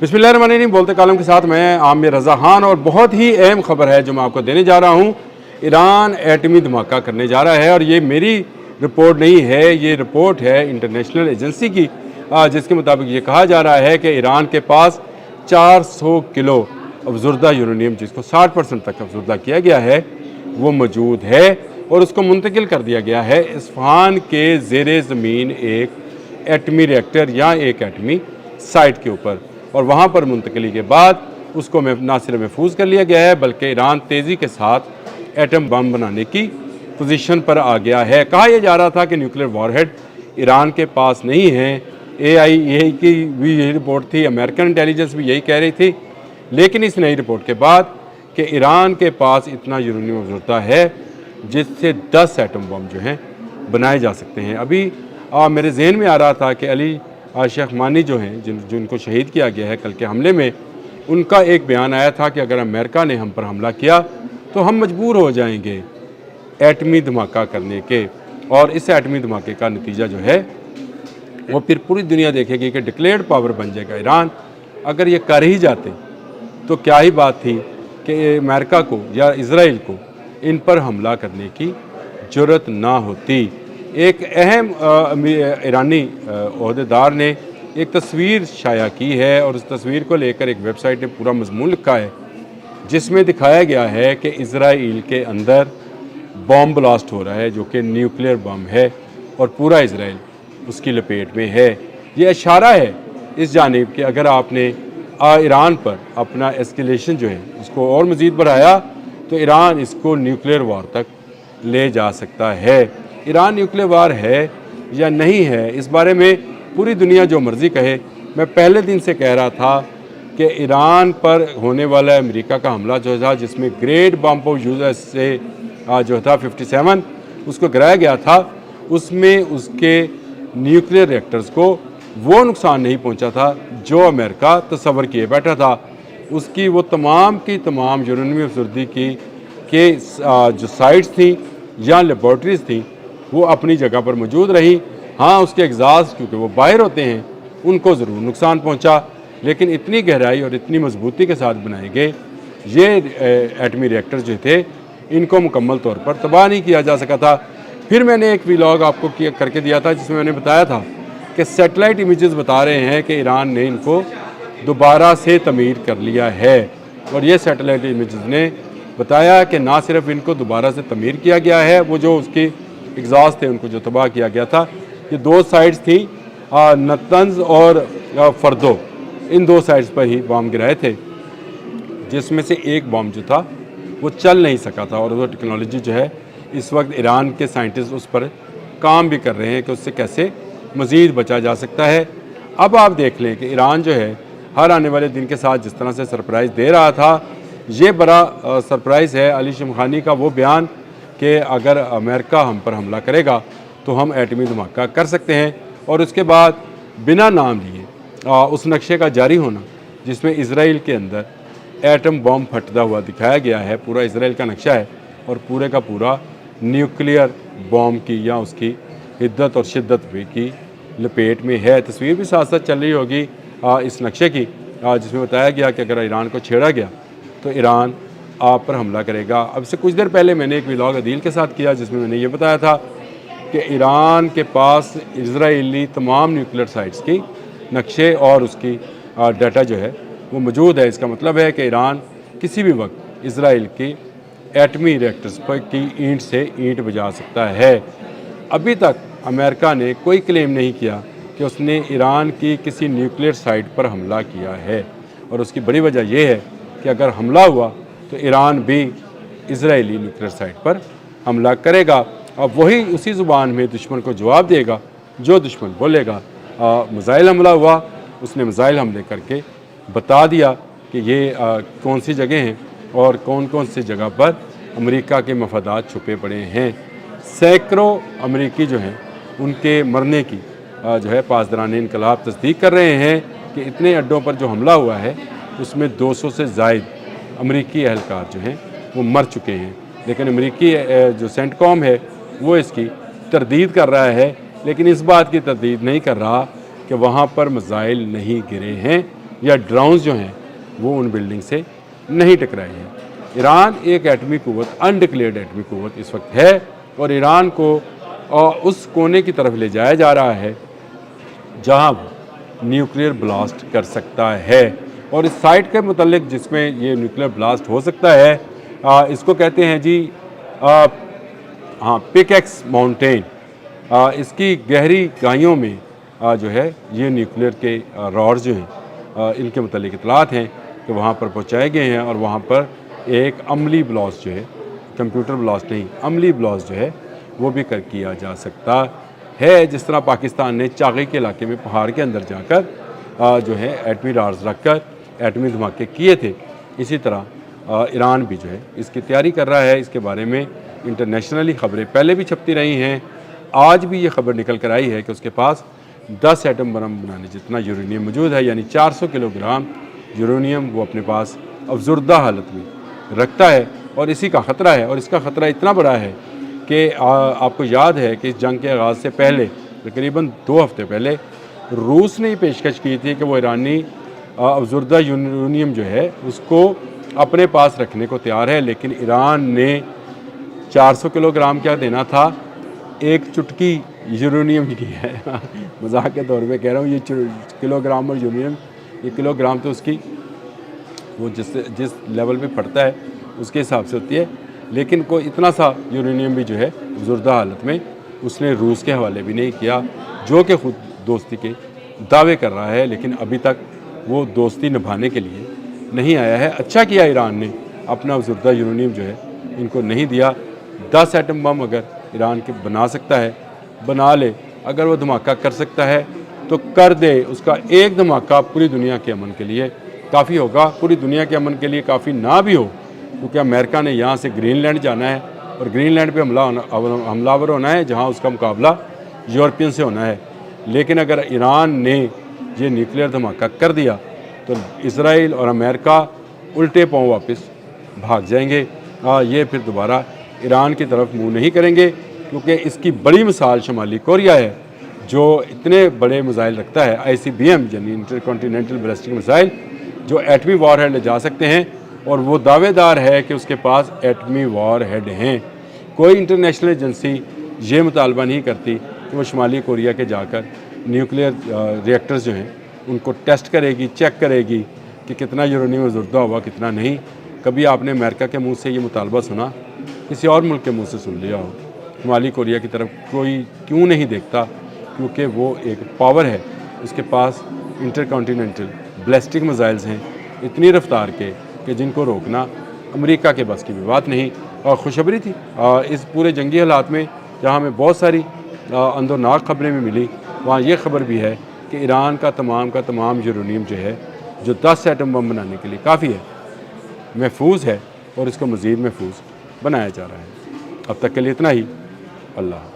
बिस्मिल्लाहिर्रहमानिर्रहीम। बोलते कालम के साथ मैं आमिर रज़ा खान और बहुत ही अहम खबर है जो मैं आपको देने जा रहा हूँ। ईरान एटमी धमाका करने जा रहा है और ये मेरी रिपोर्ट नहीं है, ये रिपोर्ट है इंटरनेशनल एजेंसी की, जिसके मुताबिक ये कहा जा रहा है कि ईरान के पास 400 किलो अफजुर्दा यूरेनियम, जिसको 60% तक अफजुर्दा किया गया है, वो मौजूद है और उसको मुंतकिल कर दिया गया है इस्फहान के ज़ेरे ज़मीन एक एटमी रिएक्टर या एक एटमी साइट के ऊपर, और वहाँ पर मुंतकली के बाद उसको ना सिर्फ महफूज कर लिया गया है बल्कि ईरान तेज़ी के साथ एटम बम बनाने की पोजीशन पर आ गया है। कहा यह जा रहा था कि न्यूक्लियर वॉरहेड ईरान के पास नहीं है। AIEA की भी यही रिपोर्ट थी, अमेरिकन इंटेलिजेंस भी यही कह रही थी, लेकिन इस नई रिपोर्ट के बाद कि ईरान के पास इतना यूरेनियम अफजुर्दा है जिससे 10 एटम बम जो हैं बनाए जा सकते हैं। अभी मेरे जहन में आ रहा था कि अली शेख मानी जो हैं, जिनको शहीद किया गया है कल के हमले में, उनका एक बयान आया था कि अगर अमेरिका ने हम पर हमला किया तो हम मजबूर हो जाएंगे एटमी धमाका करने के, और इस एटमी धमाके का नतीजा जो है वो फिर पूरी दुनिया देखेगी कि डिक्लेयर्ड पावर बन जाएगा ईरान। अगर ये कर ही जाते तो क्या ही बात थी कि अमेरिका को या इजराइल को इन पर हमला करने की ज़रूरत ना होती। एक अहम ईरानी ओहदेदार ने एक तस्वीर शाया की है और उस तस्वीर को लेकर एक वेबसाइट ने पूरा मजमून लिखा है, जिसमें दिखाया गया है कि इजराइल के अंदर बॉम्ब ब्लास्ट हो रहा है जो कि न्यूक्लियर बम है और पूरा इजराइल उसकी लपेट में है। ये इशारा है इस जानिब कि अगर आपने ईरान पर अपना एस्केलेशन जो है उसको और मज़ीद बढ़ाया तो ईरान इसको न्यूक्लियर वार तक ले जा सकता है। ईरान न्यूक्लियर वार है या नहीं है, इस बारे में पूरी दुनिया जो मर्ज़ी कहे, मैं पहले दिन से कह रहा था कि ईरान पर होने वाला अमेरिका का हमला जो था, जिसमें ग्रेट बम्ब ऑफ यूएस से जो था 57 उसको गिराया गया था, उसमें उसके न्यूक्लियर रिएक्टर्स को वो नुकसान नहीं पहुंचा था जो अमेरिका तस्वर किए बैठा था। उसकी वो तमाम की तमाम यूरेनियम अफजुर्दी के जो साइट्स थी या लेबॉर्ट्रीज़ थी वो अपनी जगह पर मौजूद रही। हाँ, उसके एग्जास्ट क्योंकि वो बाहर होते हैं उनको ज़रूर नुकसान पहुंचा, लेकिन इतनी गहराई और इतनी मजबूती के साथ बनाए गए ये एटमी रिएक्टर्स जो थे इनको मुकम्मल तौर पर तबाह नहीं किया जा सका था। फिर मैंने एक व्लॉग आपको करके दिया था जिसमें मैंने बताया था कि सैटेलाइट इमेजेस बता रहे हैं कि ईरान ने इनको दोबारा से तमीर कर लिया है, और ये सैटेलाइट इमेजेस ने बताया कि ना सिर्फ इनको दोबारा से तमीर किया गया है, वो जो उसके एग्जॉस्ट थे उनको जो तबाह किया गया था, ये दो साइड्स थी नतंज और फर्दो, इन दो साइड्स पर ही बम गिराए थे, जिसमें से एक बम जो था वो चल नहीं सका था, और वो टेक्नोलॉजी जो है इस वक्त ईरान के साइंटिस्ट उस पर काम भी कर रहे हैं कि उससे कैसे मज़ीद बचा जा सकता है। अब आप देख लें कि ईरान जो है हर आने वाले दिन के साथ जिस तरह से सरप्राइज़ दे रहा था, ये बड़ा सरप्राइज़ है अली शमखानी का वो बयान कि अगर अमेरिका हम पर हमला करेगा तो हम एटमी धमाका कर सकते हैं, और उसके बाद बिना नाम लिए उस नक्शे का जारी होना जिसमें इजराइल के अंदर एटम बम फटता हुआ दिखाया गया है। पूरा इजराइल का नक्शा है और पूरे का पूरा न्यूक्लियर बम की या उसकी हिद्दत और शिद्दत की लपेट में है। तस्वीर भी साथ साथ चल रही होगी इस नक्शे की, जिसमें बताया गया कि अगर ईरान को छेड़ा गया तो ईरान आप पर हमला करेगा। अब से कुछ देर पहले मैंने एक व्लॉग अदील के साथ किया जिसमें मैंने ये बताया था कि ईरान के पास इजराइली तमाम न्यूक्लियर साइट्स की नक्शे और उसकी डाटा जो है वो मौजूद है। इसका मतलब है कि ईरान किसी भी वक्त इजराइल की एटमी रिएक्टर्स पर की ईंट से ईंट बजा सकता है। अभी तक अमेरिका ने कोई क्लेम नहीं किया कि उसने ईरान की किसी न्यूक्लियर साइट पर हमला किया है, और उसकी बड़ी वजह यह है कि अगर हमला हुआ तो ईरान भी इजरायली न्यूक्लियर साइट पर हमला करेगा, और वही उसी ज़ुबान में दुश्मन को जवाब देगा जो दुश्मन बोलेगा। मिसाइल हमला हुआ, उसने मिसाइल हमले करके बता दिया कि ये कौन सी जगह हैं और कौन कौन सी जगह पर अमेरिका के मफादात छुपे पड़े हैं। सैकड़ों अमेरिकी जो हैं उनके मरने की जो है पासदारान इनकलाब तस्दीक कर रहे हैं कि इतने अड्डों पर जो हमला हुआ है उसमें 200 से ज़ायद अमेरिकी एहलकार जो हैं वो मर चुके हैं, लेकिन अमेरिकी जो सेंटकॉम है वो इसकी तरदीद कर रहा है, लेकिन इस बात की तरदीद नहीं कर रहा कि वहाँ पर मिसाइल नहीं गिरे हैं या ड्रोन्स जो हैं वो उन बिल्डिंग से नहीं टकराए हैं। ईरान एक एटमी क़ुव्वत, अनडिक्लेयर्ड एटमी क़ुव्वत इस वक्त है और ईरान को उस कोने की तरफ ले जाया जा रहा है जहां वो न्यूक्लियर ब्लास्ट कर सकता है। और इस साइट के मुतल्लिक जिसमें ये न्यूक्लियर ब्लास्ट हो सकता है इसको कहते हैं जी पिकैक्स माउंटेन। इसकी गहरी गाहियों में जो है ये न्यूक्लियर के रॉड्स जो हैं इनके मुतल्लिक इतलात हैं कि वहाँ पर पहुँचाए गए हैं और वहाँ पर एक अमली ब्लास्ट जो है, कंप्यूटर ब्लास्ट नहीं, अमली ब्लास्ट जो है वो भी किया जा सकता है। जिस तरह पाकिस्तान ने चागी के इलाके में पहाड़ के अंदर जाकर जो है एटमी रॉड्स रखकर एटमी धमाके किए थे, इसी तरह ईरान भी जो है इसकी तैयारी कर रहा है। इसके बारे में इंटरनेशनली ख़बरें पहले भी छपती रही हैं। आज भी ये खबर निकल कर आई है कि उसके पास 10 एटम बम बनाने जितना यूरेनियम मौजूद है, यानी 400 किलोग्राम यूरेनियम वो अपने पास अफजुर्दा हालत में रखता है और इसी का ख़तरा है। और इसका ख़तरा इतना बड़ा है कि आपको याद है कि इस जंग के आगाज़ से पहले तकरीबन 2 हफ्ते पहले रूस ने पेशकश की थी कि वो ईरानी अफजुर्दा यूरेनियम जो है उसको अपने पास रखने को तैयार है, लेकिन ईरान ने 400 किलोग्राम क्या देना था, एक चुटकी यूरेनियम ही है। मजाक के तौर पे कह रहा हूँ, ये किलोग्राम और यूरेनियम, ये किलोग्राम तो उसकी वो जिस लेवल पे पड़ता है उसके हिसाब से होती है, लेकिन कोई इतना सा यूरेनियम भी जो है ज़ुर्दा हालत में उसने रूस के हवाले भी नहीं किया, जो कि ख़ुद दोस्ती के दावे कर रहा है, लेकिन अभी तक वो दोस्ती निभाने के लिए नहीं आया है। अच्छा किया ईरान ने अपना ज़ुर्दा यूरेनियम जो है इनको नहीं दिया। 10 एटम बम अगर ईरान के बना सकता है, बना ले। अगर वो धमाका कर सकता है तो कर दे। उसका एक धमाका पूरी दुनिया के अमन के लिए काफ़ी होगा। पूरी दुनिया के अमन के लिए काफ़ी ना भी हो, क्योंकि अमेरिका ने यहाँ से ग्रीनलैंड जाना है और ग्रीनलैंड पे हमलावर होना है, जहाँ उसका मुकाबला यूरोपियन से होना है। लेकिन अगर ईरान ने ये न्यूक्लियर धमाका कर दिया तो इसराइल और अमेरिका उल्टे पाँव वापस भाग जाएंगे। ये फिर दोबारा ईरान की तरफ मुँह नहीं करेंगे, क्योंकि इसकी बड़ी मिसाल शुमाली कोरिया है, जो इतने बड़े मिसाइल रखता है, ICBM यानी इंटरकॉन्टिनेंटल बैलिस्टिक मिसाइल, जो एटमी वॉर हेड ले जा सकते हैं, और वो दावेदार है कि उसके पास एटमी वॉर हेड हैं। कोई इंटरनेशनल एजेंसी ये मुतालबा नहीं करती कि वो शुमाली कोरिया के जाकर न्यूक्लियर रिएक्टर्स जो हैं उनको टेस्ट करेगी, चेक करेगी कि कितना यूरेनियम ज़ुर्दा हुआ, कितना नहीं। कभी आपने अमेरिका के मुंह से ये मुतालबा सुना? किसी और मुल्क के मुंह से सुन लिया हो? शुमाली कोरिया की तरफ कोई क्यों नहीं देखता? क्योंकि वो एक पावर है, उसके पास इंटरकॉन्टिनेंटल बैलिस्टिक मिसाइल्स हैं इतनी रफ्तार के कि जिनको रोकना अमेरिका के बस की भी बात नहीं। और खुशखबरी थी इस पूरे जंगी हालात में, जहाँ हमें बहुत सारी अंदरनाक खबरें भी मिली, वहाँ ये खबर भी है कि ईरान का तमाम यूरेनियम जो है, जो 10 एटम बम बनाने के लिए काफ़ी है, महफूज है और इसको मज़ीद महफूज बनाया जा रहा है। अब तक के लिए इतना ही। अल्लाह।